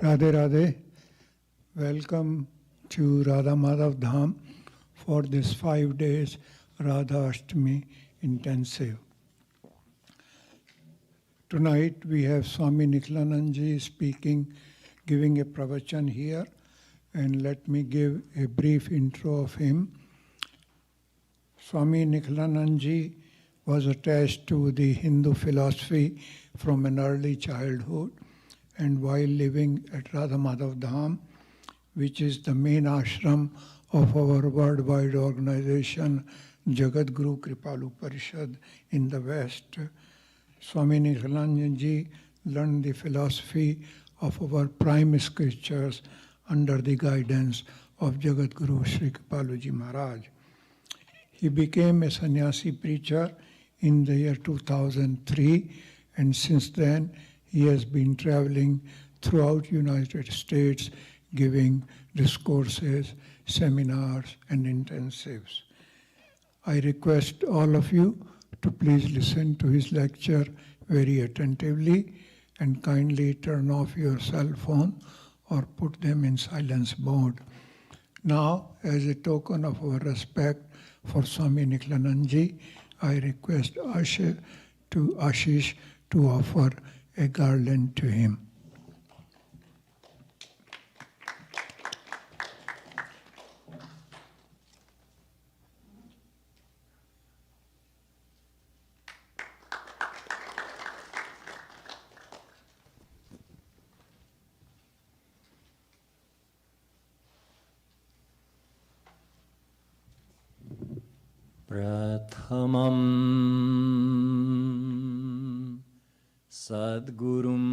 Radhe Radhe, welcome to Radha Madhav Dham for this 5 days Radha Ashtami intensive. Tonight we have Swami Nikhilanand ji speaking, giving a pravachan here, and let me give a brief intro of him. Swami Nikhilanand ji was attached to the Hindu philosophy from an early childhood, and while living at Radha Madhav Dham, which is the main ashram of our worldwide organization, Jagat Guru Kripalu Parishad in the West, Swami Nikhilanand ji learned the philosophy of our prime scriptures under the guidance of Jagat Guru Shri Kripaluji Maharaj. He became a sannyasi preacher in the year 2003, and since then he has been traveling throughout United States, giving discourses, seminars, and intensives. I request all of you to please listen to his lecture very attentively and kindly turn off your cell phone or put them in silence mode. Now, as a token of our respect for Swami Nikhilanand ji, I request Ashish to offer a garland to him. Prathamam Sadgurum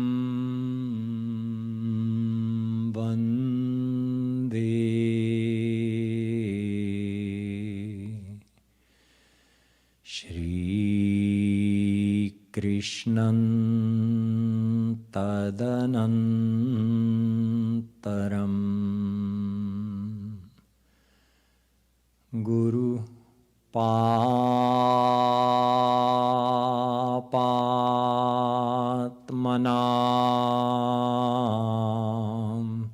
Vande Shri Krishnan Tadanantaram Guru Papatmanam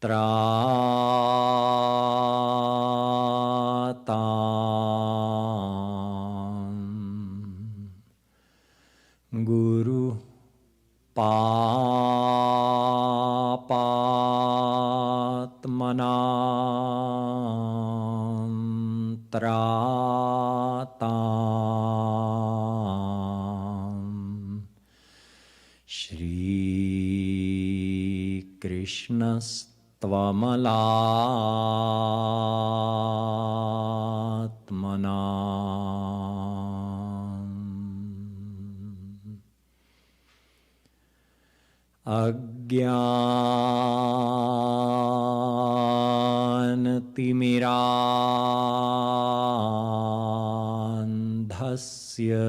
Tratam Guru Papatmanam Tratam Shri Krishnastvamalatmanam Ajnanatimirandhasya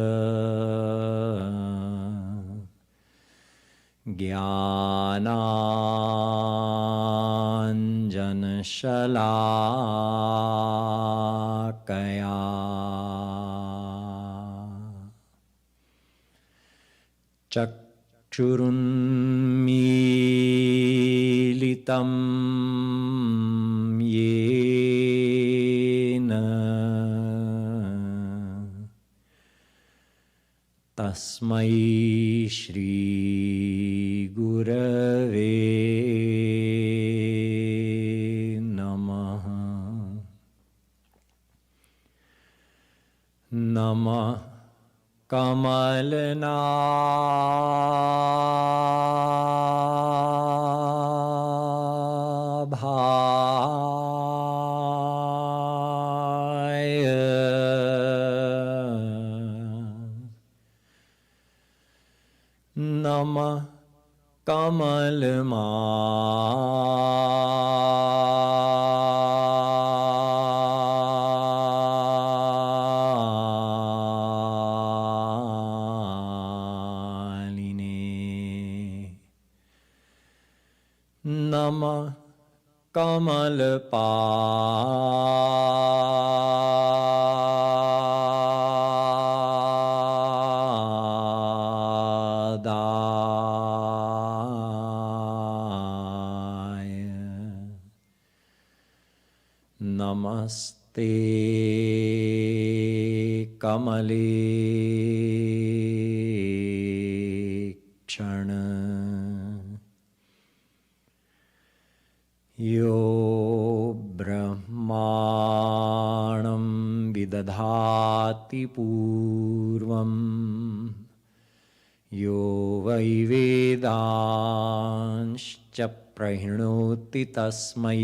Jnananjanashalakaya Chakshurunmilitam yena Tasmai Shri Gurave Namaha Namah Kamalana Namah Kamaline Namah Kamalapa नमस्ते कमले क्षण यो ब्रह्माणं विदधाति पूर्वं यो वै वेदांश्च प्रहिणोति तस्मै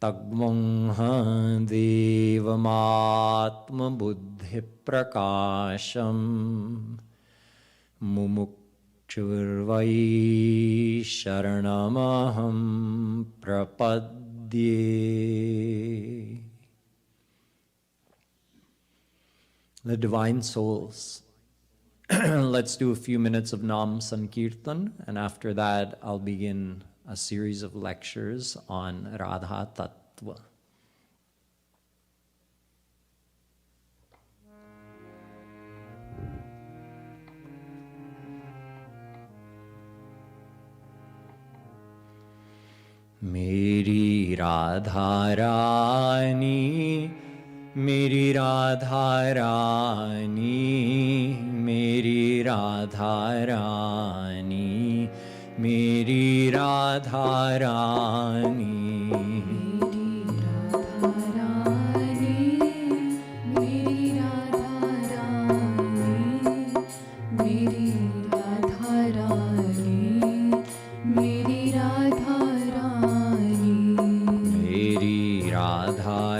तग्मंह देवमात्मबुद्धिप्रकाशं मुमुक्षुर्वै शरणमहं प्रपद्ये. The divine souls. Let's do a few minutes of Nam Sankirtan, and after that I'll begin a series of lectures on Radha Tattva. Meri Radharani, Meri Radharani, Meri Radharani, Meri Radharani.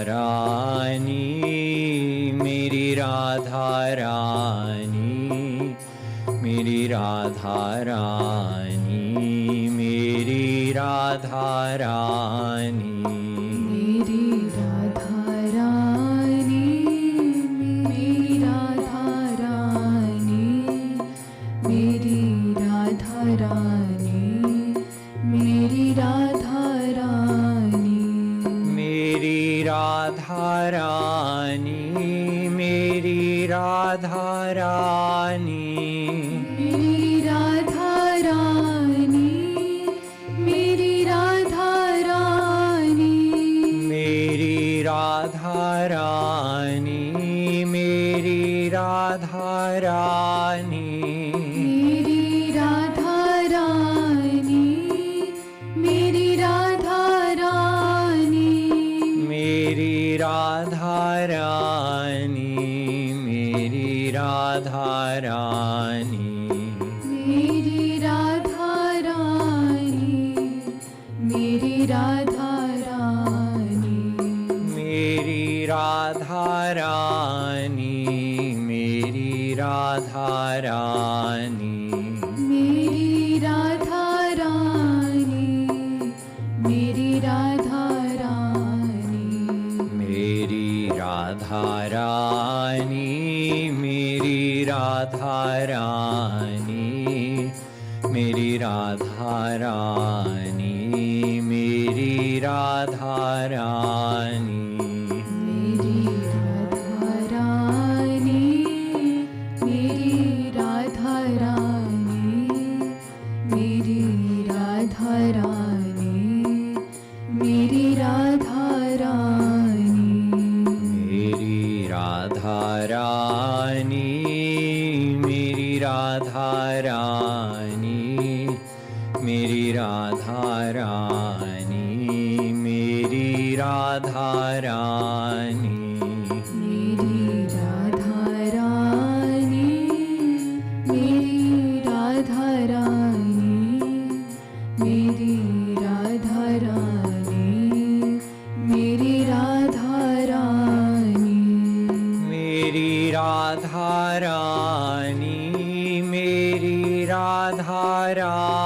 Radharani, Meri Radharani, Meri Radharani, Meri Radharani, Meri Radharani, Meri Radharani, Meri Radharani, Meri Radharani. Radharani, Meri Radharani, Meri Radharani, Meri Radharani, Meri Radharani, Meri Radharani, Meri Radharani, Meri Radharani. Radharani, Meri Radharani, Meri Radharani, Meri Radharani, Meri Radharani, Meri Radharani, Meri Radharani, Meri Radharani. Radharani,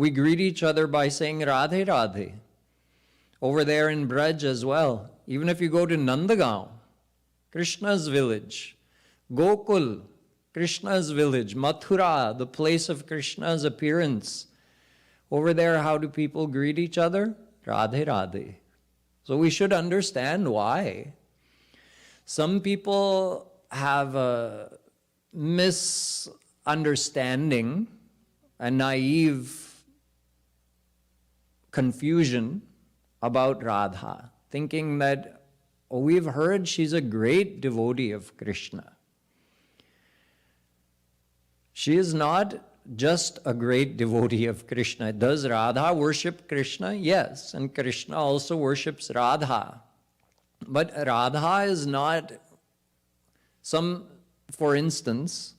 We greet each other by saying Radhe Radhe. Over there in Braj as well. Even if you go to Nandagaon, Krishna's village, Gokul, Krishna's village, Mathura, the place of Krishna's appearance. Over there, how do people greet each other? Radhe Radhe. So we should understand why. Some people have a misunderstanding, a naive confusion about Radha, thinking that, oh, we've heard she's a great devotee of Krishna. She is not just a great devotee of Krishna. Does Radha worship Krishna? Yes, and Krishna also worships Radha. But Radha is not for instance,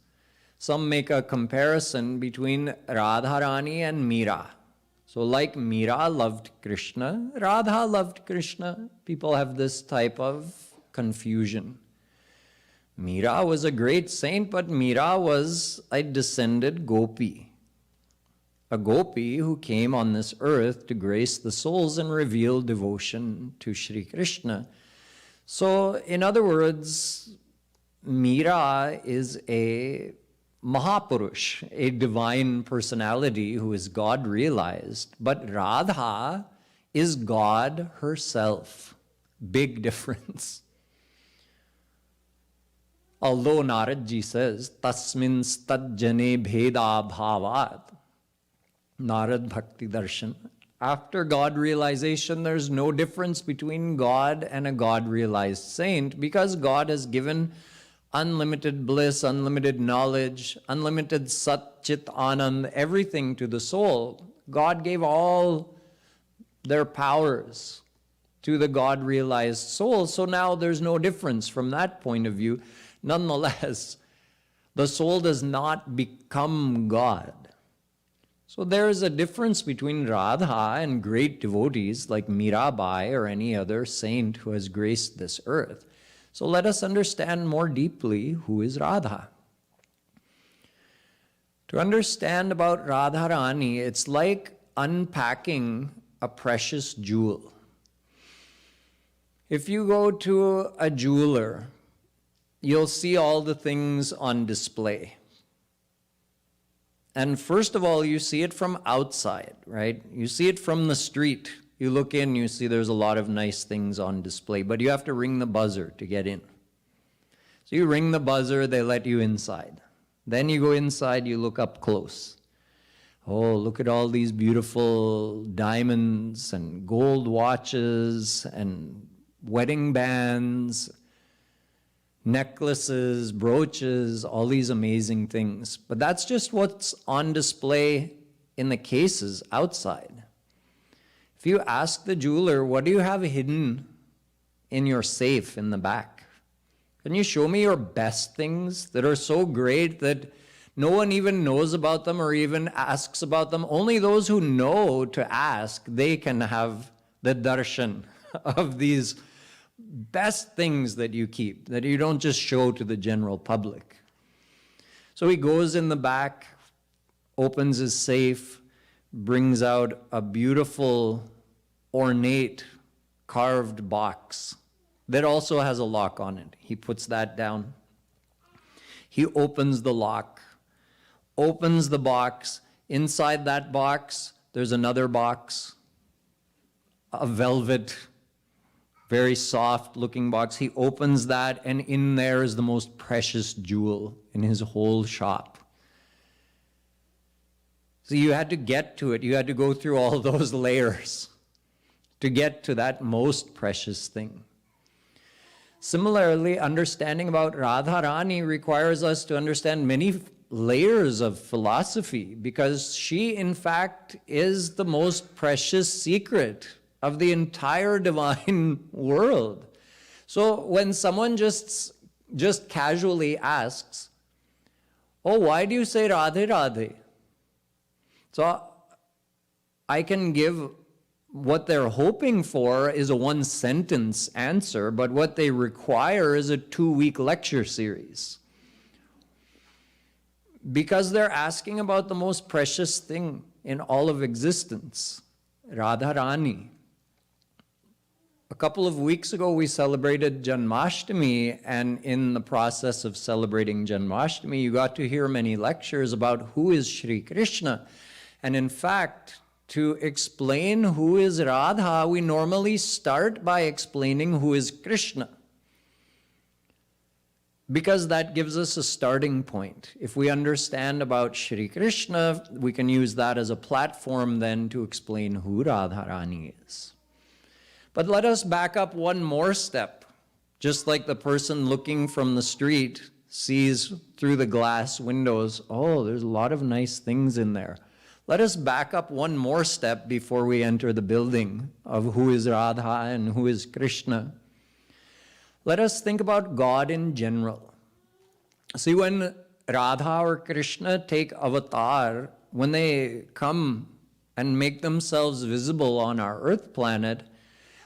some make a comparison between Radharani and Meera. So like Meera loved Krishna, Radha loved Krishna. People have this type of confusion. Meera was a great saint, but Meera was a descended gopi. A gopi who came on this earth to grace the souls and reveal devotion to Shri Krishna. So, in other words, Meera is a Mahapurush, a divine personality who is God realized, but Radha is God herself. Big difference. Although Naradji says, Tasmin stadjane bheda bhavat, Narad Bhakti Darshan. After God realization, there's no difference between God and a God realized saint because God has given unlimited bliss, unlimited knowledge, unlimited Sat Chit Anand, everything to the soul. God gave all their powers to the God realized soul. So now there's no difference from that point of view. Nonetheless, the soul does not become God. So there is a difference between Radha and great devotees like Mirabai or any other saint who has graced this earth. So let us understand more deeply who is Radha. To understand about Radharani, it's like unpacking a precious jewel. If you go to a jeweler, you'll see all the things on display. And first of all, you see it from outside, right? You see it from the street. You look in, you see there's a lot of nice things on display, but you have to ring the buzzer to get in. So you ring the buzzer, they let you inside. Then you go inside, you look up close. Oh, look at all these beautiful diamonds and gold watches and wedding bands, necklaces, brooches, all these amazing things. But that's just what's on display in the cases outside. If you ask the jeweler, what do you have hidden in your safe in the back? Can you show me your best things that are so great that no one even knows about them or even asks about them? Only those who know to ask, they can have the darshan of these best things that you keep, that you don't just show to the general public. So he goes in the back, opens his safe, brings out a beautiful, ornate, carved box that also has a lock on it. He puts that down. He opens the lock, opens the box. Inside that box, there's another box, a velvet, very soft looking box. He opens that, and in there is the most precious jewel in his whole shop. So you had to get to it. You had to go through all those layers to get to that most precious thing. Similarly, understanding about Radharani requires us to understand many layers of philosophy, because she, in fact, is the most precious secret of the entire divine world. So when someone just casually asks, oh, why do you say Radhe Radhe? So I can give what they're hoping for is a one-sentence answer, but what they require is a 2-week lecture series. Because they're asking about the most precious thing. in all of existence, Radharani. A couple of weeks ago, we celebrated Janmashtami, and in the process of celebrating Janmashtami, you got to hear many lectures about who is Shri Krishna. And in fact, to explain who is Radha, we normally start by explaining who is Krishna, because that gives us a starting point. If we understand about Shri Krishna, we can use that as a platform then to explain who Radharani is. But let us back up one more step. Just like the person looking from the street sees through the glass windows, oh, there's a lot of nice things in there. Let us back up one more step before we enter the building of who is Radha and who is Krishna. Let us think about God in general. See, when Radha or Krishna take avatar, when they come and make themselves visible on our earth planet,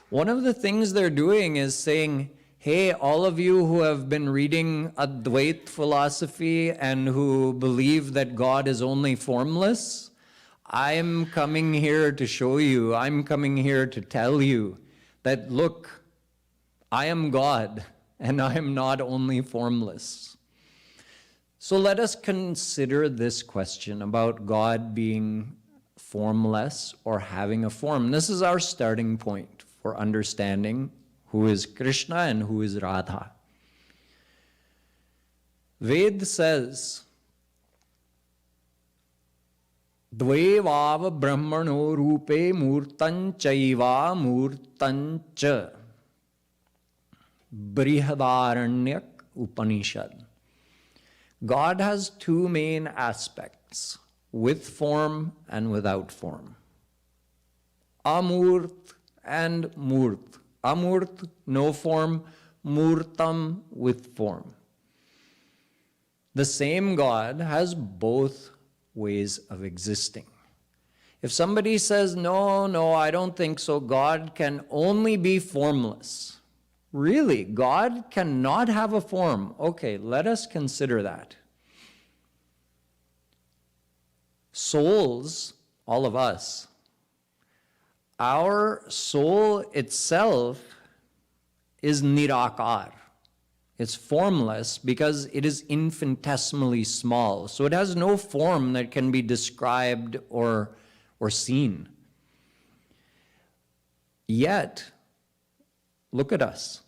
one of the things they're doing is saying, hey, all of you who have been reading Advait philosophy and who believe that God is only formless, I'm coming here to show you, I'm coming here to tell you that, look, I am God and I am not only formless. So let us consider this question about God being formless or having a form. This is our starting point for understanding who is Krishna and who is Radha. Ved says, Dvevava brahmano rupe murtan chaiva murtan cha. Brihadaranya Upanishad. God has two main aspects, with form and without form. Amurt and Murt. Amurt, no form. Murtam, with form. The same God has both ways of existing. If somebody says, no, I don't think so, God can only be formless. Really, God cannot have a form. Okay, let us consider that. Souls, all of us, our soul itself is nirakar. It's formless because it is infinitesimally small. So it has no form that can be described or seen. Yet, look at us.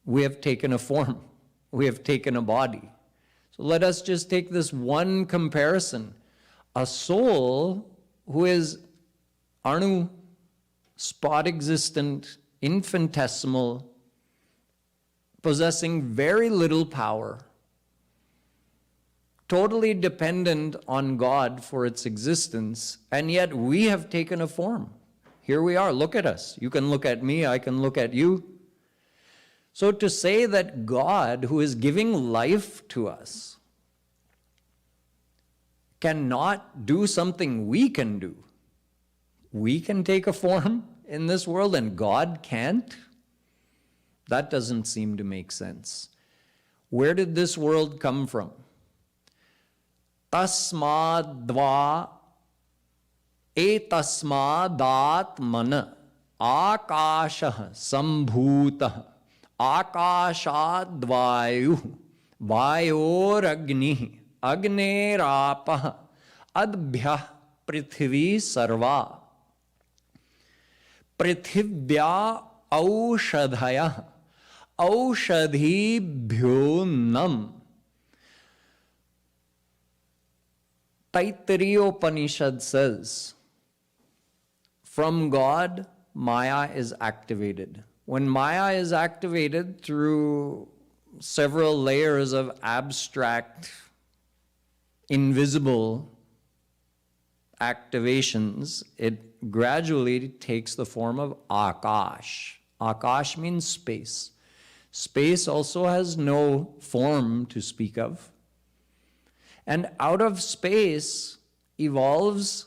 We have taken a form. We have taken a body. So let us just take this one comparison. A soul who is Anu, spot existent, infinitesimal, possessing very little power, totally dependent on God for its existence, and yet we have taken a form. Here we are, look at us. You can look at me, I can look at you. So to say that God, who is giving life to us, cannot do something we can do. We can take a form in this world and God can't? That doesn't seem to make sense. Where did this world come from? Tasmadva etasmadatmana akashah sambhutah akashadvayu vayoragnih agnerapah adbhyah prithvi sarva prithivya aushadhayah aushadhibhyo nam. Taittiriya Upanishad says, from God, Maya is activated. When Maya is activated through several layers of abstract, invisible activations, it gradually takes the form of Akash. Akash means space. Space also has no form to speak of. And out of space evolves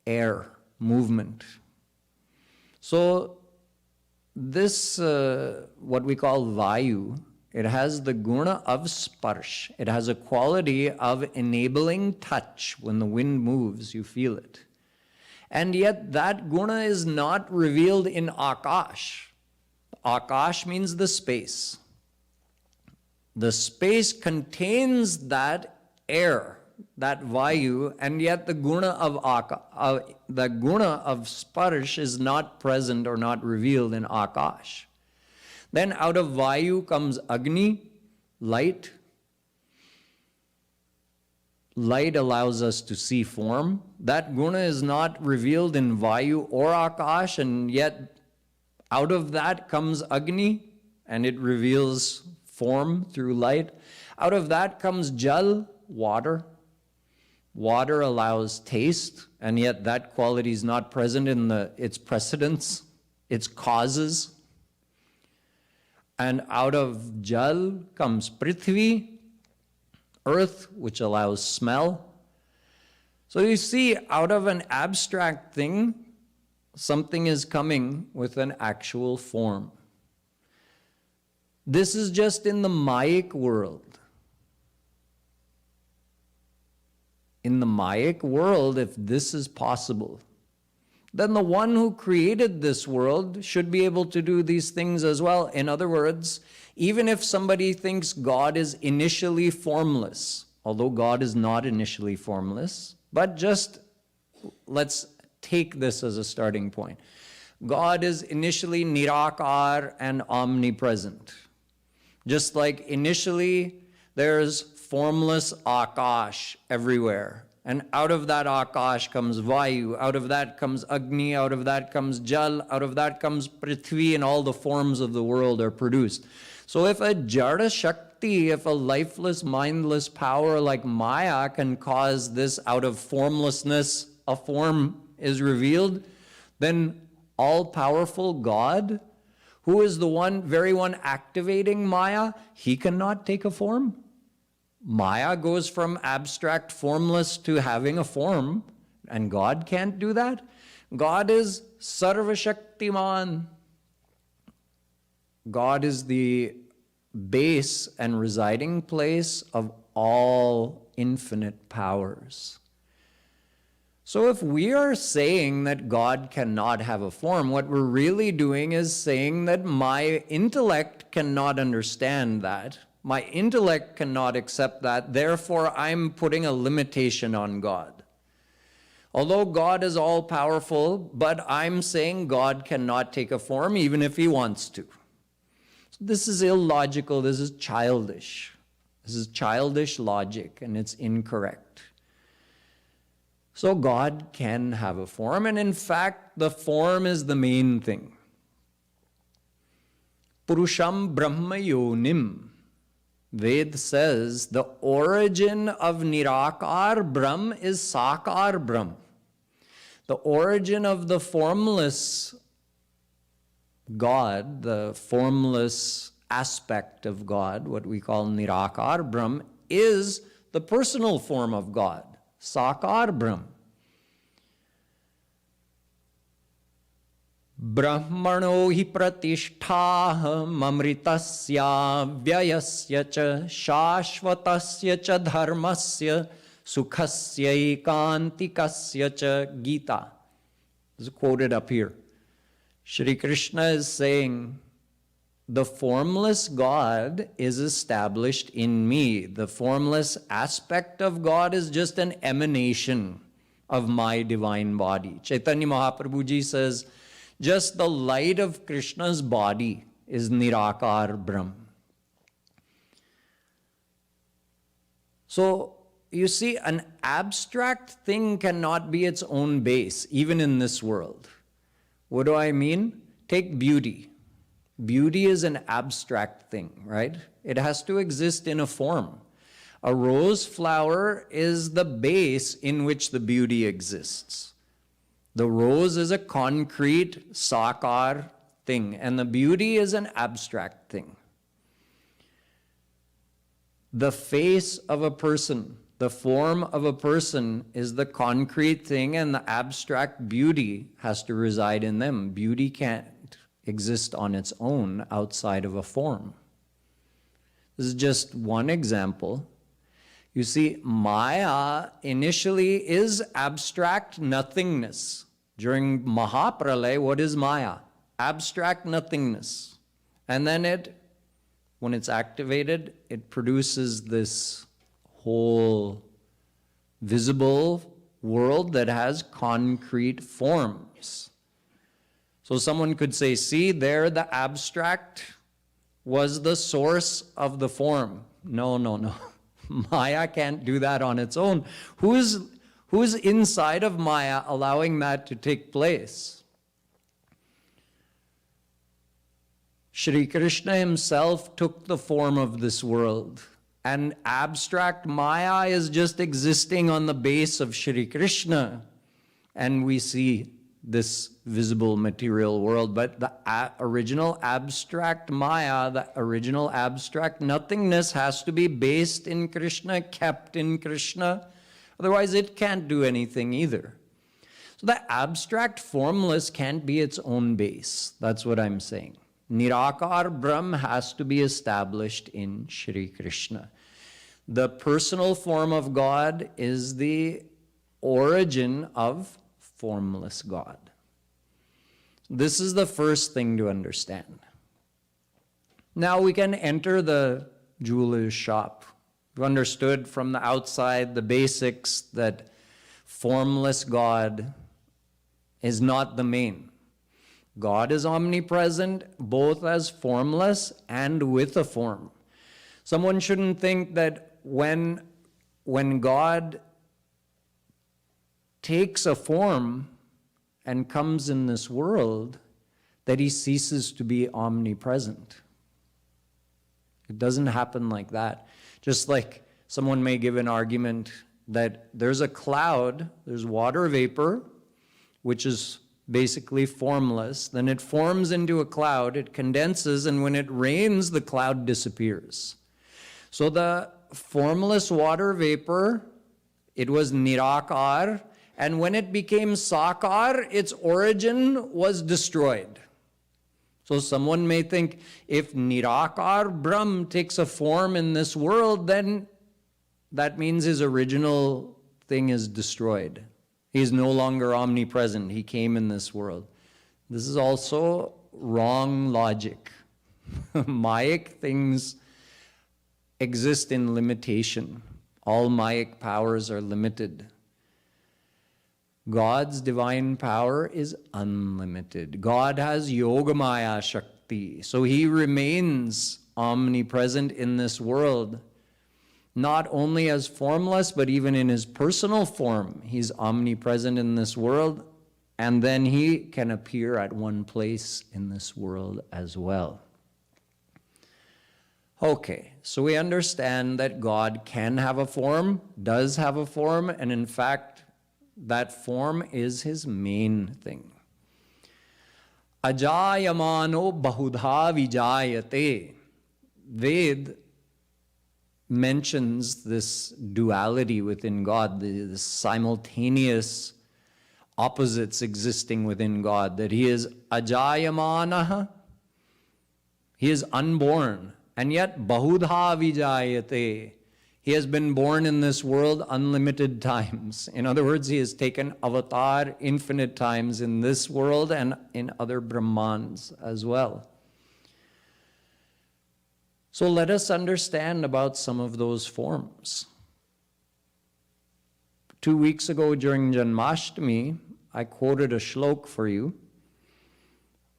air, movement. So this, what we call Vayu, It has the guna of sparsh. It has a quality of enabling touch. When the wind moves, you feel it. And yet that guna is not revealed in Akash. Akash means the space. The space contains that air, that vayu, and yet the guna of sparsh is not present or not revealed in Akash. Then out of vayu comes Agni, light. Light allows us to see form. That guna is not revealed in vayu or Akash, and yet out of that comes Agni, and it reveals form through light. Out of that comes Jal, water. Water allows taste, and yet that quality is not present in its precedents, its causes. And out of Jal comes Prithvi, earth, which allows smell. So you see, out of an abstract thing, something is coming with an actual form. This is just in the Mayic world. In the Mayic world, if this is possible, then the one who created this world should be able to do these things as well. In other words, even if somebody thinks God is initially formless, although God is not initially formless, but just let's take this as a starting point. God is initially nirakar and omnipresent. Just like initially there's formless akash everywhere. And out of that akash comes vayu, out of that comes agni, out of that comes jal, out of that comes prithvi, and all the forms of the world are produced. So if a jada shakti, if a lifeless, mindless power like Maya can cause this out of formlessness, a form is revealed, then all-powerful God, who is the very one activating Maya, he cannot take a form. Maya goes from abstract, formless to having a form, and God can't do that. God is Sarva Shaktiman. God is the base and residing place of all infinite powers. So if we are saying that God cannot have a form, what we're really doing is saying that my intellect cannot understand that. My intellect cannot accept that. Therefore, I'm putting a limitation on God. Although God is all-powerful, but I'm saying God cannot take a form even if he wants to. So this is illogical. This is childish. This is childish logic, and it's incorrect. So God can have a form, and in fact, the form is the main thing. Purusham Brahma Yonim. Ved says the origin of Nirakar Brahm is Sakar Brahm. The origin of the formless God, the formless aspect of God, what we call Nirakar Brahm, is the personal form of God, Sakar Brahm. Brahmano hi pratishtha mamritasya vyayasya cha shashvatasya cha dharmasya sukhasya ekantikasya cha Gita. This is quoted up here. Shri Krishna is saying, the formless God is established in me. The formless aspect of God is just an emanation of my divine body. Chaitanya Mahaprabhu Ji says, just the light of Krishna's body is Nirakar Brahm. So, you see, an abstract thing cannot be its own base, even in this world. What do I mean? Take beauty. Beauty is an abstract thing, right? It has to exist in a form. A rose flower is the base in which the beauty exists. The rose is a concrete, sakar thing, and the beauty is an abstract thing. The face of a person, the form of a person is the concrete thing, and the abstract beauty has to reside in them. Beauty can't exist on its own outside of a form. This is just one example. You see, Maya initially is abstract nothingness. During Mahapralaya, what is Maya? Abstract nothingness. And then when it's activated, it produces this whole visible world that has concrete forms. So someone could say, see, there the abstract was the source of the form. No. Maya can't do that on its own. Who's inside of Maya allowing that to take place? Shri Krishna himself took the form of this world. And abstract Maya is just existing on the base of Shri Krishna. And we see this visible material world. But the original abstract Maya, the original abstract nothingness has to be based in Krishna, kept in Krishna. Otherwise it can't do anything either. So the abstract formless can't be its own base. That's what I'm saying. Nirakar Brahm has to be established in Shri Krishna. The personal form of God is the origin of formless God. This is the first thing to understand. Now we can enter the jeweler's shop. We've understood from the outside the basics that formless God is not the main. God is omnipresent, both as formless and with a form. Someone shouldn't think that when God takes a form and comes in this world, that he ceases to be omnipresent. It doesn't happen like that. Just like someone may give an argument that there's a cloud, there's water vapor, which is basically formless, then it forms into a cloud, it condenses, and when it rains, the cloud disappears. So the formless water vapor, it was nirakar, and when it became sakar, its origin was destroyed. So someone may think, if nirakar Brahm takes a form in this world, then that means his original thing is destroyed. He is no longer omnipresent. He came in this world. This is also wrong logic. Mayic things exist in limitation. All Mayic powers are limited. God's divine power is unlimited. God has Yogamaya Shakti. So he remains omnipresent in this world. Not only as formless, but even in his personal form. He's omnipresent in this world, and then he can appear at one place in this world as well. Okay, so we understand that God can have a form, does have a form, and in fact, that form is his main thing. Ajayamano bahudha vijayate. Ved mentions this duality within God, the simultaneous opposites existing within God, that he is ajayamanaha, he is unborn, and yet bahudha vijayate, he has been born in this world unlimited times. In other words, he has taken avatar infinite times in this world and in other Brahmans as well. So let us understand about some of those forms. 2 weeks ago during Janmashtami, I quoted a shlok for you.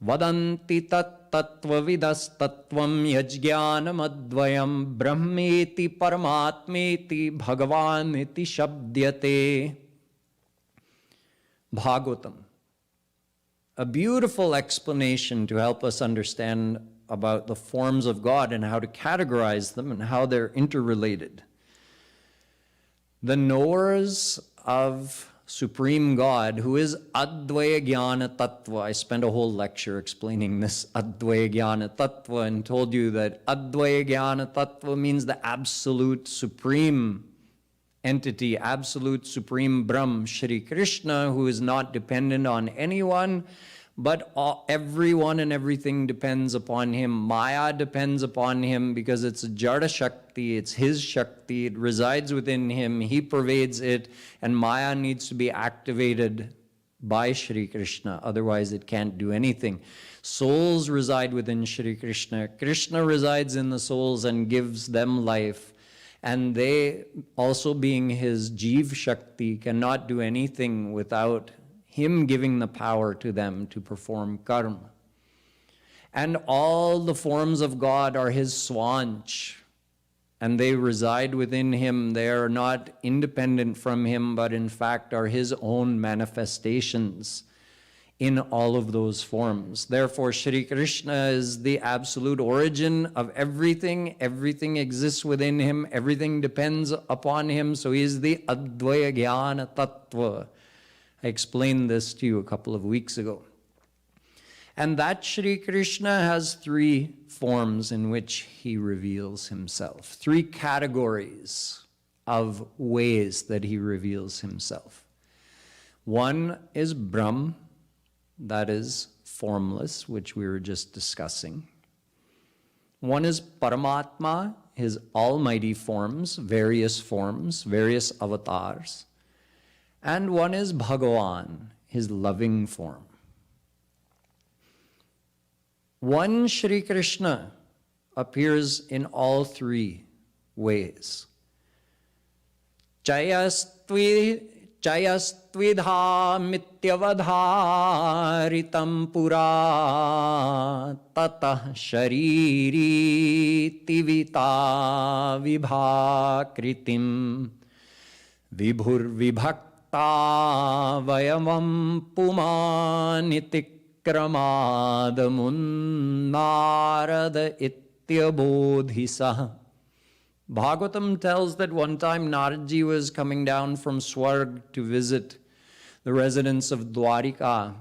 Vadanti tat tattvavidas tattvam yajnanam advayam brahmeti paramatmeti bhagavaniti shabdyate. Bhagavatam. A beautiful explanation to help us understand about the forms of God and how to categorize them and how they're interrelated. The knowers of Supreme God, who is Advaya Jnana Tattva. I spent a whole lecture explaining this Advaya Jnana Tattva and told you that Advaya Jnana Tattva means the absolute supreme entity, absolute supreme Brahm, Shri Krishna, who is not dependent on anyone, But everyone and everything depends upon him. Maya depends upon him because it's Jada Shakti, it's his Shakti, it resides within him, he pervades it, and Maya needs to be activated by Shri Krishna, otherwise it can't do anything. Souls reside within Shri Krishna. Krishna resides in the souls and gives them life. And they, also being his Jeev Shakti, cannot do anything without him giving the power to them to perform karma. And all the forms of God are his swanch, and they reside within him. They are not independent from him, but in fact are his own manifestations in all of those forms. Therefore, Shri Krishna is the absolute origin of everything. Everything exists within him. Everything depends upon him. So he is the Advaya Jnana Tattva. I explained this to you a couple of weeks ago. And that Shri Krishna has three forms in which he reveals himself. Three categories of ways that he reveals himself. One is Brahm, that is formless, which we were just discussing. One is Paramatma, his almighty forms, various avatars. And one is Bhagavan, his loving form. One Shri Krishna appears in all three ways. Chayastvidha mityavadharitam pura tatah shariri tivita vibhakritim vibhur vibhakta vayavam pumanitikramaadamunnarada ityabodhisah. Bhagavatam tells that one time Naradji was coming down from Swarg to visit the residents of Dwarika.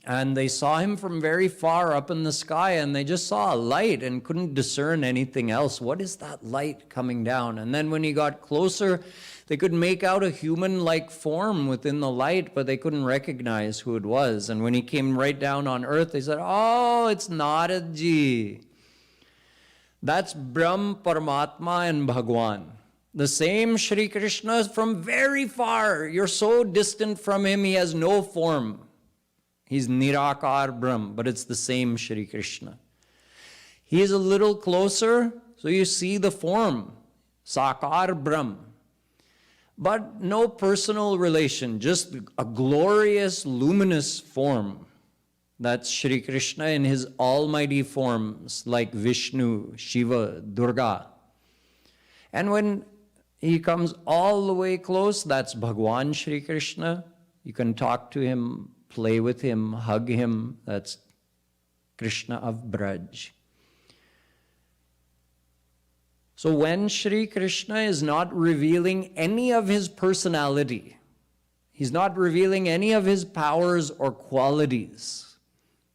And they saw him from very far up in the sky, and they just saw a light and couldn't discern anything else. What is that light coming down? And then when he got closer, they could make out a human-like form within the light, but they couldn't recognize who it was. And when he came right down on earth, they said, "Oh, it's Naradji." That's Brahm, Paramatma, and Bhagwan. The same Shri Krishna from very far. You're so distant from him, he has no form. He's Nirakar Brahm, but it's the same Shri Krishna. He is a little closer, so you see the form, Sakar Brahm. But no personal relation, just a glorious, luminous form. That's Shri Krishna in his almighty forms, like Vishnu, Shiva, Durga. And when he comes all the way close, that's Bhagwan Shri Krishna. You can talk to him, play with him, hug him. That's Krishna of Braj. So when Shri Krishna is not revealing any of his personality, he's not revealing any of his powers or qualities,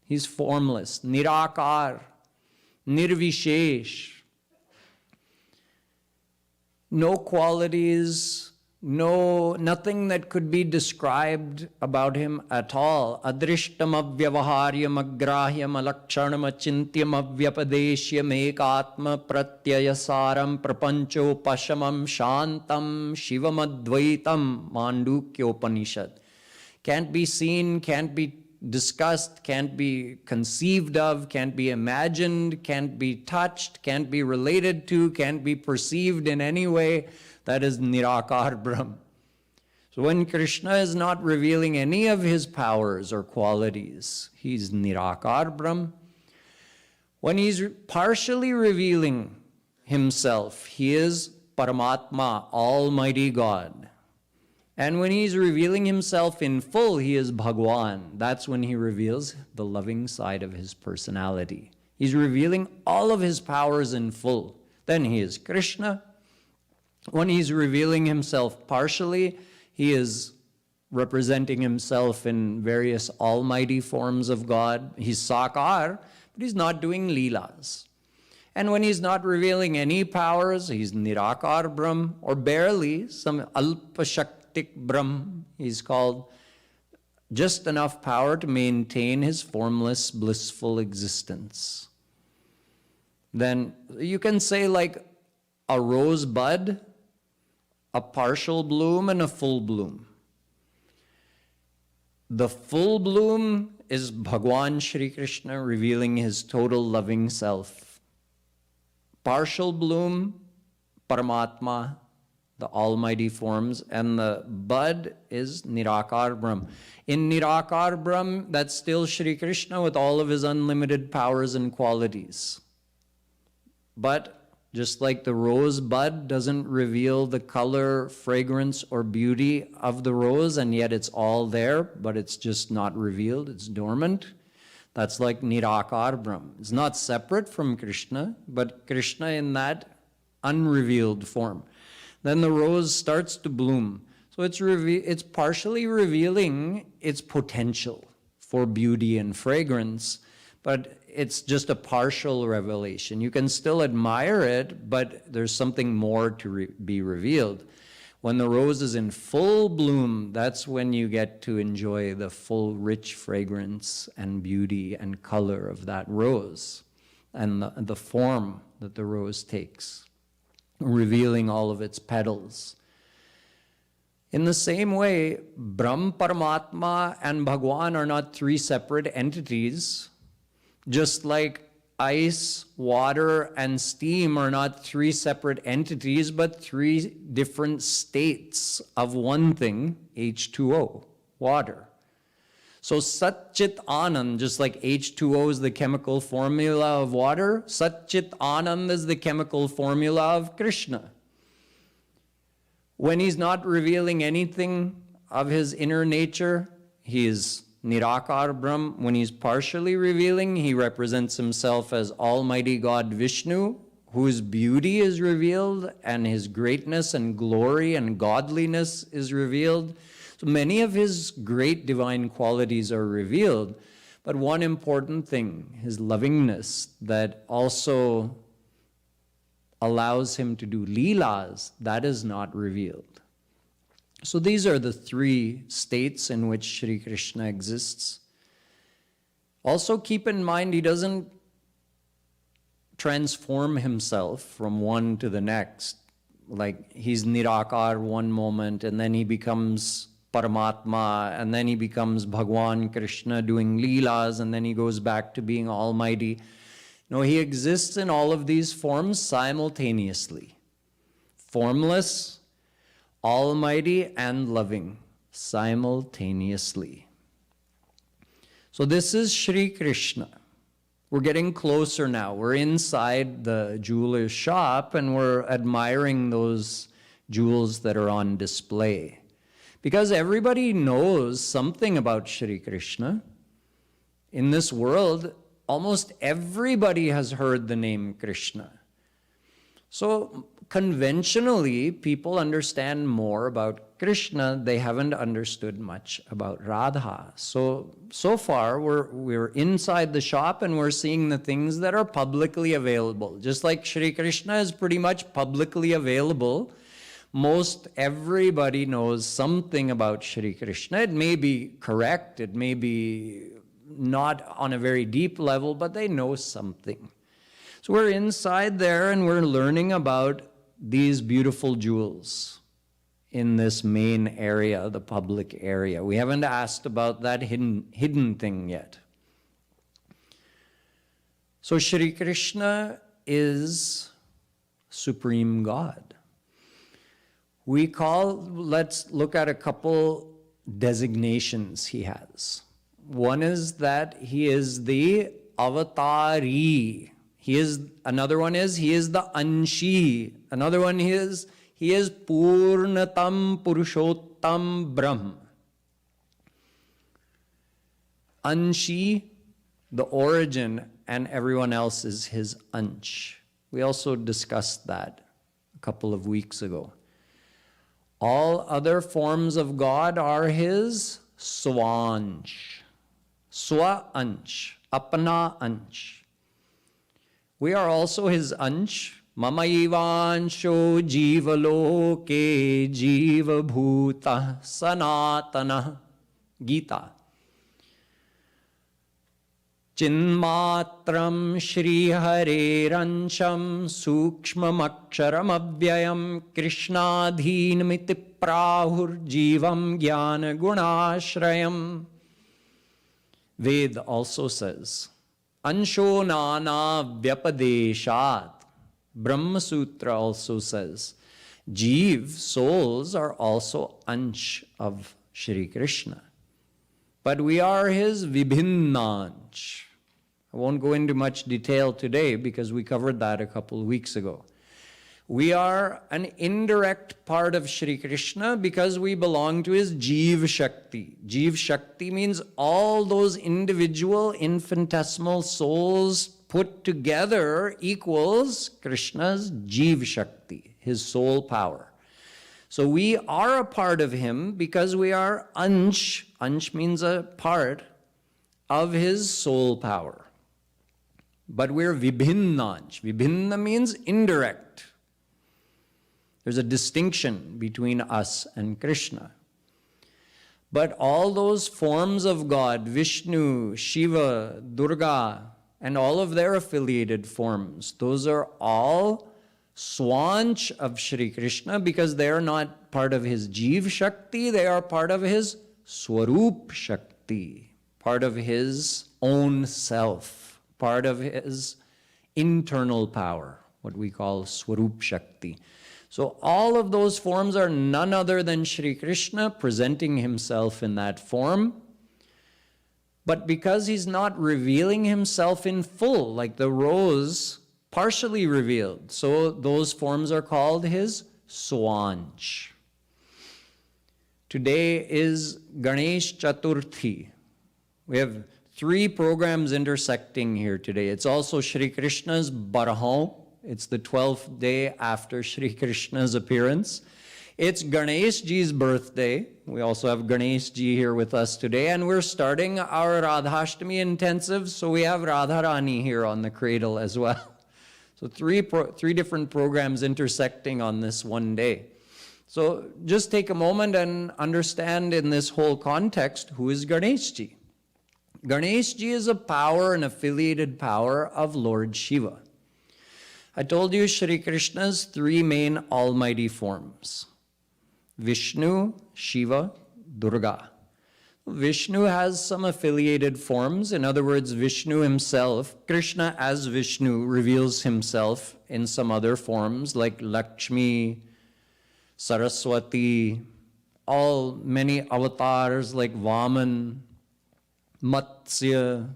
he's formless, Nirakar, Nirvishesh. No qualities, nothing that could be described about him at all. Adrishtam avyavaharyam agrahyam alakshanam achintyam avyapadeshyam ekatma pratyayasaram prapancho pashamam shantam shivam advaitam Mandukyopanishad. Can't be seen, can't be discussed, can't be conceived of, can't be imagined, can't be touched, can't be related to, can't be perceived in any way. That is Nirakar Brahm. So when Krishna is not revealing any of his powers or qualities, he's Nirakar Brahm. When he's partially revealing himself, he is Paramatma, Almighty God. And when he's revealing himself in full, he is Bhagwan. That's when he reveals the loving side of his personality. He's revealing all of his powers in full. Then he is Krishna. When he's revealing himself partially, he is representing himself in various almighty forms of God. He's Sakar, but he's not doing Leelas. And when he's not revealing any powers, he's Nirakar Brahm, or barely some Alpashaktik Brahm, he's called. just enough power to maintain his formless, blissful existence. Then you can say like a rose bud, a partial bloom, and a full bloom. The full bloom is Bhagwan Shri Krishna revealing his total loving self. Partial bloom, Paramatma, the almighty forms, and the bud is Nirakar Brahm. In Nirakar Brahm, that's still Shri Krishna with all of his unlimited powers and qualities. But just like the rose bud doesn't reveal the color, fragrance, or beauty of the rose, and yet it's all there, but it's just not revealed, it's dormant. That's like Nirakar Brahm. It's not separate from Krishna, but Krishna in that unrevealed form. Then the rose starts to bloom. So it's partially revealing its potential for beauty and fragrance, but it's just a partial revelation. You can still admire it, but there's something more to be revealed. When the rose is in full bloom, that's when you get to enjoy the full rich fragrance and beauty and color of that rose and the form that the rose takes, revealing all of its petals. In the same way, Brahm, Paramatma, and Bhagwan are not three separate entities. Just like ice, water, and steam are not three separate entities, but three different states of one thing, H2O, water. So Sat Chit Anand, just like H2O is the chemical formula of water, Sat Chit Anand is the chemical formula of Krishna. When he's not revealing anything of his inner nature, he is Nirakar Brahm. When he's partially revealing, he represents himself as Almighty God Vishnu, whose beauty is revealed and his greatness and glory and godliness is revealed. So many of his great divine qualities are revealed, but one important thing, his lovingness, that also allows him to do leelas, that is not revealed. So these are the three states in which Shri Krishna exists. Also keep in mind, he doesn't transform himself from one to the next. Like he's Nirakar one moment, and then he becomes Paramatma, and then he becomes Bhagwan Krishna doing leelas, and then he goes back to being almighty. No, he exists in all of these forms simultaneously. Formless, almighty, and loving simultaneously. So this is Shri Krishna. We're getting closer now. We're inside the jeweler's shop and we're admiring those jewels that are on display. Because everybody knows something about Shri Krishna. In this world, almost everybody has heard the name Krishna. So conventionally, people understand more about Krishna. They haven't understood much about Radha. So far, we're inside the shop and we're seeing the things that are publicly available. Just like Shri Krishna is pretty much publicly available, most everybody knows something about Shri Krishna. It may be correct, it may be not on a very deep level, but they know something. So we're inside there and we're learning about these beautiful jewels in this main area, the public area. We haven't asked about that hidden thing yet. So Shri Krishna is Supreme God. Let's look at a couple designations he has. One is that he is the Avatari. Another one is he is the Anshi. Another one is he is Purnatam Purushottam Brahm. Anshi, the origin, and everyone else is his Ansh. We also discussed that a couple of weeks ago. All other forms of God are his Swansh. Swa-ansh, apana ansh. We are also his ansh. Mama ivansho jiva loke jiva bhuta sanatana. Gita. Chinmatram Shri Hareransham Sukshmamaksharam Avyayam Krishnadhinamiti Prahur Jivam Jnana Gunashrayam. Ved also says, Ansho Nana Vyapadeshat. Brahma Sutra also says, Jeev, souls, are also Ansh of Shri Krishna. But we are his Vibhinnansh. I won't go into much detail today because we covered that a couple of weeks ago. We are an indirect part of Shri Krishna because we belong to his Jeev Shakti. Jeev Shakti means all those individual infinitesimal souls put together equals Krishna's Jeev Shakti, his soul power. So we are a part of him because we are Ansh. Ansh means a part of his soul power. But we're Vibhinnansh. Vibhinna means indirect. There's a distinction between us and Krishna. But all those forms of God, Vishnu, Shiva, Durga, and all of their affiliated forms, those are all Swanch of Shri Krishna because they are not part of his Jeev Shakti, they are part of his Swarup Shakti, part of his own self, part of his internal power, what we call Swarup Shakti. So all of those forms are none other than Shri Krishna presenting himself in that form. But because he's not revealing himself in full, like the rose partially revealed, so those forms are called his Swanch. Today is Ganesh Chaturthi. We have 3 programs intersecting here today. It's also Shri Krishna's Barahon. It's the 12th day after Shri Krishna's appearance. It's Ganesh Ji's birthday. We also have Ganesh Ji here with us today, and we're starting our Radhashtami intensive, so we have Radharani here on the cradle as well. So three different programs intersecting on this one day. So just take a moment and understand in this whole context, who is Ganesh Ji? Ganesh Ji is a power, an affiliated power of Lord Shiva. I told you Shri Krishna's 3 main almighty forms: Vishnu, Shiva, Durga. Vishnu has some affiliated forms. In other words, Vishnu himself, Krishna as Vishnu, reveals himself in some other forms like Lakshmi, Saraswati, many avatars like Vaman, Matsya,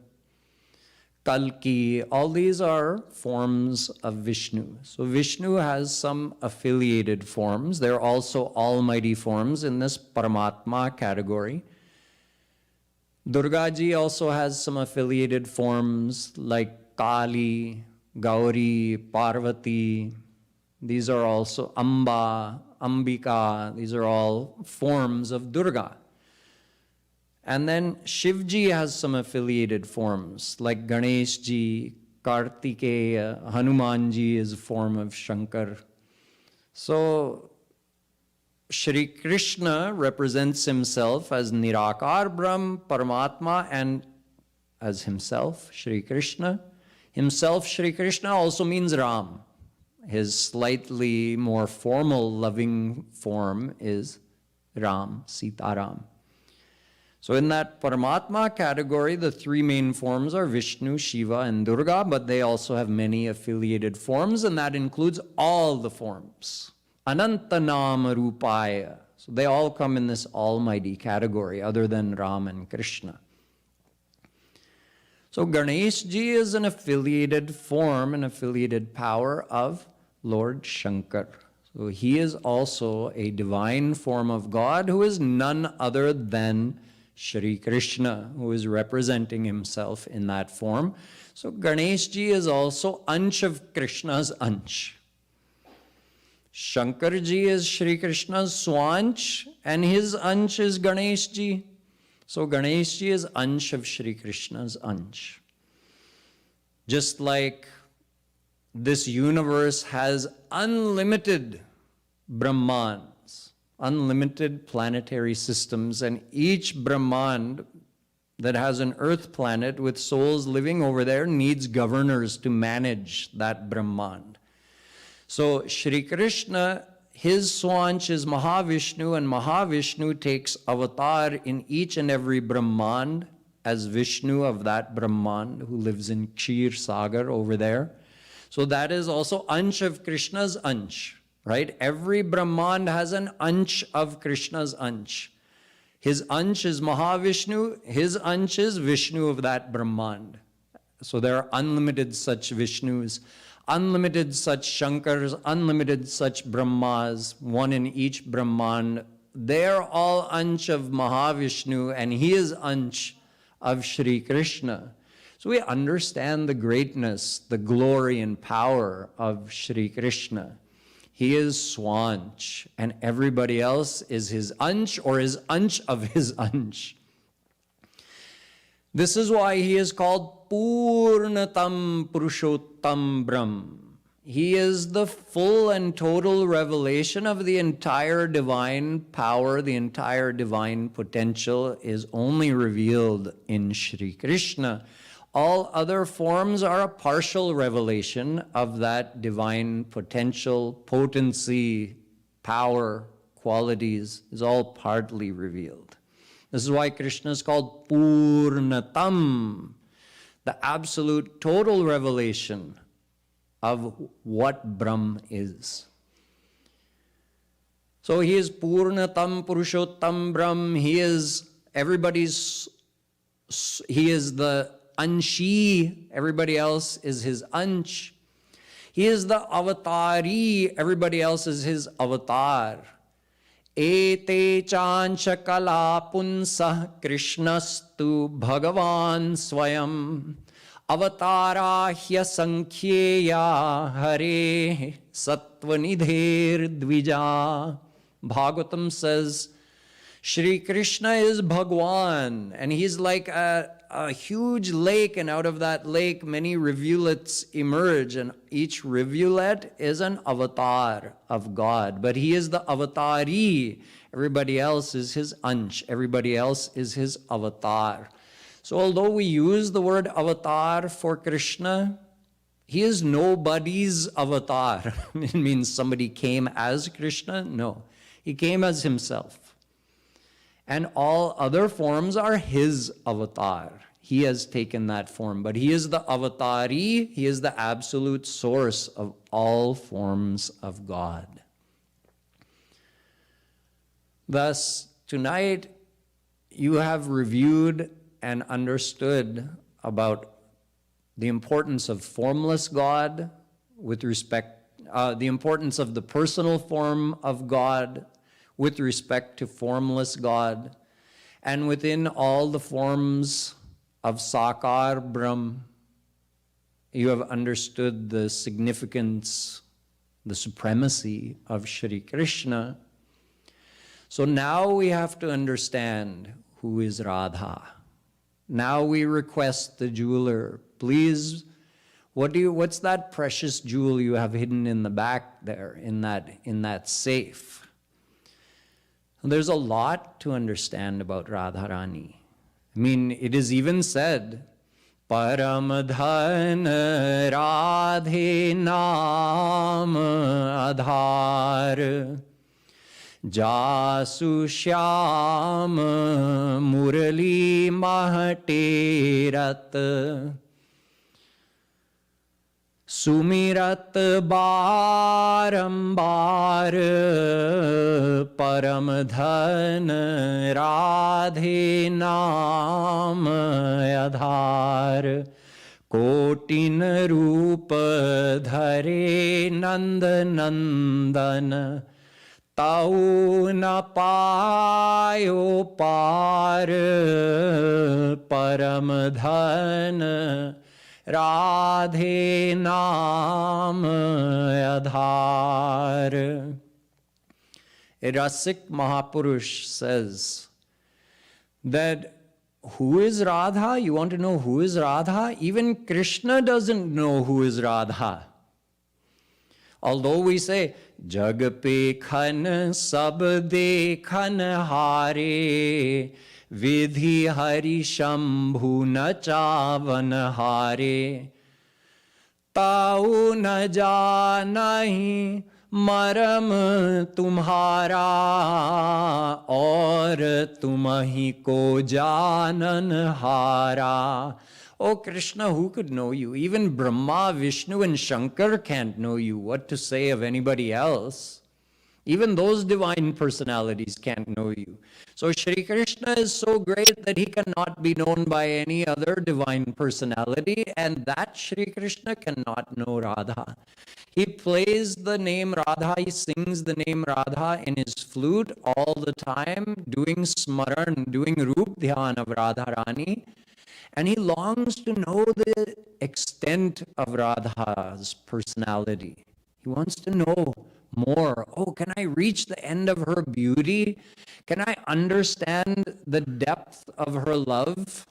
Kalki. All these are forms of Vishnu. So Vishnu has some affiliated forms. They're also almighty forms in this Paramatma category. Durga Ji also has some affiliated forms like Kali, Gauri, Parvati. These are also Amba, Ambika. These are all forms of Durga. And then Shivji has some affiliated forms like Ganesh Ji, Kartikeya, Hanumanji is a form of Shankar. So Shri Krishna represents himself as Nirakar Brahm, Paramatma, and as himself, Shri Krishna. Himself, Shri Krishna, also means Ram. His slightly more formal, loving form is Ram, Sitaram. So in that Paramatma category, the 3 main forms are Vishnu, Shiva, and Durga, but they also have many affiliated forms, and that includes all the forms. Anantanama Rupaya. So they all come in this almighty category, other than Ram and Krishna. So Ganesh Ji is an affiliated form, an affiliated power of Lord Shankar. So he is also a divine form of God who is none other than Shri Krishna, who is representing himself in that form. So Ganesh Ji is also Ansh of Krishna's Ansh. Shankar Ji is Shri Krishna's Swanch, and his Ansh is Ganesh Ji. So Ganesh Ji is Ansh of Shri Krishna's Ansh. Just like this universe has unlimited Brahmans, unlimited planetary systems, and each Brahmand that has an earth planet with souls living over there needs governors to manage that Brahmand. So Shri Krishna, his Swanch is Mahavishnu, and Mahavishnu takes avatar in each and every Brahmand as Vishnu of that Brahmand who lives in Kshir Sagar over there. So that is also Ansh of Krishna's Ansh, right? Every Brahmand has an Ansh of Krishna's Ansh. His Ansh is Mahavishnu, his Ansh is Vishnu of that Brahmand. So there are unlimited such Vishnus, unlimited such Shankars, unlimited such Brahmas, one in each Brahman. They're all Ansh of Mahavishnu, and he is Ansh of Shri Krishna. So we understand the greatness, the glory and power of Shri Krishna. He is Swanch, and everybody else is his Ansh or is Ansh of his Ansh. This is why he is called Purnatam Purushottam Brahm. He is the full and total revelation of the entire divine power, the entire divine potential is only revealed in Shri Krishna. All other forms are a partial revelation of that divine potential, potency, power, qualities, is all partly revealed. This is why Krishna is called Purnatam, the absolute total revelation of what Brahm is. So he is Purnatam Purushottam Brahm. He is everybody's, he is the Anshi, everybody else is his Ansh. He is the Avatari, everybody else is his Avatar. Ete chancha kala punsa Krishnastu Bhagavan Swayam Avatarahya Sankhyeya Hare Satvanidher Dvija. Bhagavatam says, Shri Krishna is Bhagwan, and he's like a huge lake, and out of that lake many rivulets emerge, and each rivulet is an avatar of God. But he is the avatari. Everybody else is his Ansh. Everybody else is his avatar. So although we use the word avatar for Krishna, he is nobody's avatar. It means somebody came as Krishna? No. He came as himself. And all other forms are his avatar. He has taken that form, but he is the avatari, he is the absolute source of all forms of God. Thus, tonight, you have reviewed and understood about the importance of formless God with respect, the importance of the personal form of God with respect to formless God, and within all the forms of Sakar Brahm, you have understood the significance, the supremacy of Shri Krishna. So now we have to understand who is Radha. Now we request the jeweler, please, what's that precious jewel you have hidden in the back there, in that safe? There's a lot to understand about Radharani. I mean, it is even said, Paramadhan Radhe Naam Adhar Jasu Shyam Murali Mahaterat Sumirat barambar Paramadhan Radhe Naam Adhar Kotin Roop Dhare Nand Nandan Tau na payo par Paramadhan Radhe Naam Adhar. A Rasik Mahapurush says that who is Radha? You want to know who is Radha? Even Krishna doesn't know who is Radha. Although we say, Jag pe khan sab dekhan hare, Vidhi Hari Shambhu na chavan hare. ताऊ न जानाहि मरम तुम्हारा और तुम ही को जानन हारा. Oh Krishna, who could know you? Even Brahma, Vishnu and Shankar can't know you. What to say of anybody else? Even those divine personalities can't know you. So Shri Krishna is so great that he cannot be known by any other divine personality, and that Shri Krishna cannot know Radha. He plays the name Radha, he sings the name Radha in his flute all the time, doing smaran, doing Roop Dhyan of Radharani, and he longs to know the extent of Radha's personality. He wants to know more. Oh, can I reach the end of her beauty? Can I understand the depth of her love?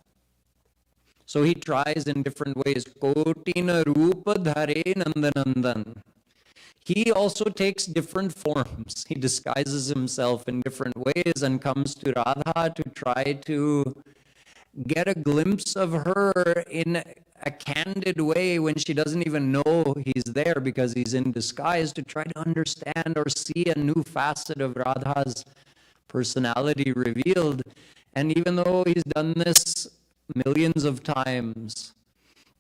So he tries in different ways. Kotina Rupa Dhare Nandanandan. He also takes different forms. He disguises himself in different ways and comes to Radha to try to get a glimpse of her in a candid way when she doesn't even know he's there because he's in disguise, to try to understand or see a new facet of Radha's personality revealed. And even though he's done this millions of times,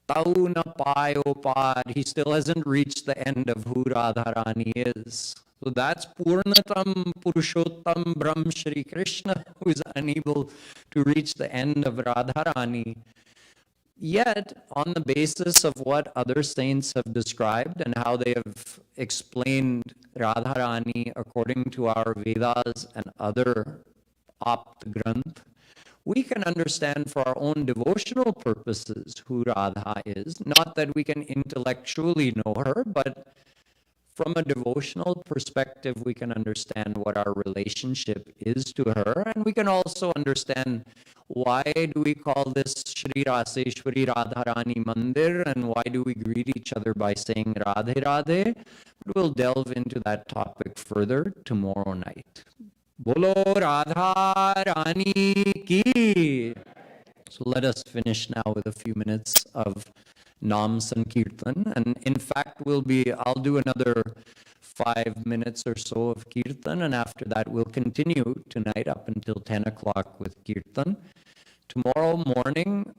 Tau na payo pad, he still hasn't reached the end of who Radharani is. So that's Purnatam Purushottam Brahm Shri Krishna, who is unable to reach the end of Radharani. Yet, on the basis of what other saints have described and how they have explained Radharani according to our Vedas and other Apt Granth, we can understand for our own devotional purposes who Radha is. Not that we can intellectually know her, but from a devotional perspective, we can understand what our relationship is to her, and we can also understand why do we call this Shri Raseshwari Radharani Mandir, and why do we greet each other by saying Radhe Radhe. We'll delve into that topic further tomorrow night. Bolo Radharani ki. So let us finish now with a few minutes of Nam Sankirtan. And in fact, I'll do another 5 minutes or so of Kirtan, and after that we'll continue tonight up until 10 o'clock with Kirtan. Tomorrow morning,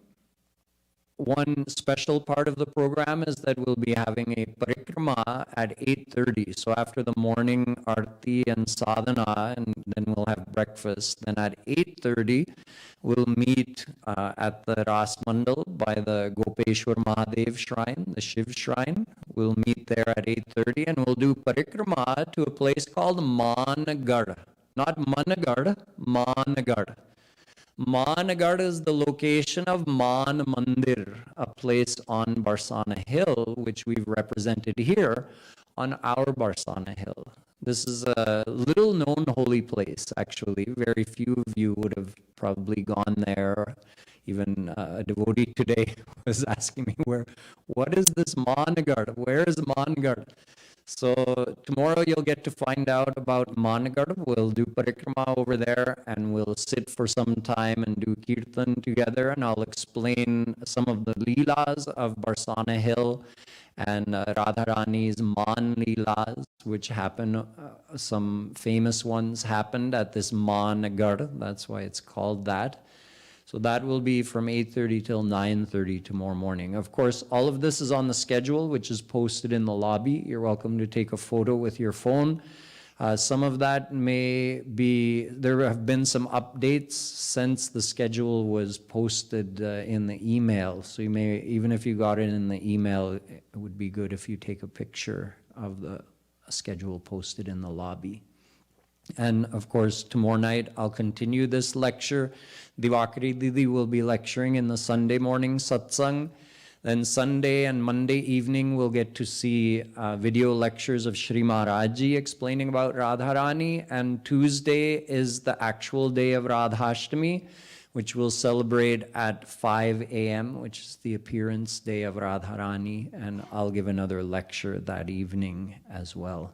one special part of the program is that we'll be having a parikrama at 8:30. So after the morning arti and sadhana, and then we'll have breakfast. Then at 8:30, we'll meet at the Ras Mandal by the Gopeshwar Mahadev shrine, the Shiv shrine. We'll meet there at 8:30, and we'll do parikrama to a place called Managar. Not Managar, Managar. Managar is the location of Man Mandir, a place on Barsana Hill, which we've represented here on our Barsana Hill. This is a little known holy place, actually. Very few of you would have probably gone there. Even a devotee today was asking me, what is this Managar? Where is Managar? So tomorrow you'll get to find out about Managar. We'll do parikrama over there, and we'll sit for some time and do kirtan together, and I'll explain some of the leelas of Barsana Hill and Radharani's Man leelas, which happen, some famous ones happened at this Managar. That's why it's called that. So that will be from 8:30 till 9:30 tomorrow morning. Of course, all of this is on the schedule, which is posted in the lobby. You're welcome to take a photo with your phone. Some of that there have been some updates since the schedule was posted in the email. So you may, even if you got it in the email, it would be good if you take a picture of the schedule posted in the lobby. And of course, tomorrow night, I'll continue this lecture. Divakari Didi will be lecturing in the Sunday morning satsang. Then Sunday and Monday evening, we'll get to see video lectures of Shri Maharaji explaining about Radharani. And Tuesday is the actual day of Radhashtami, which we'll celebrate at 5 a.m., which is the appearance day of Radharani. And I'll give another lecture that evening as well.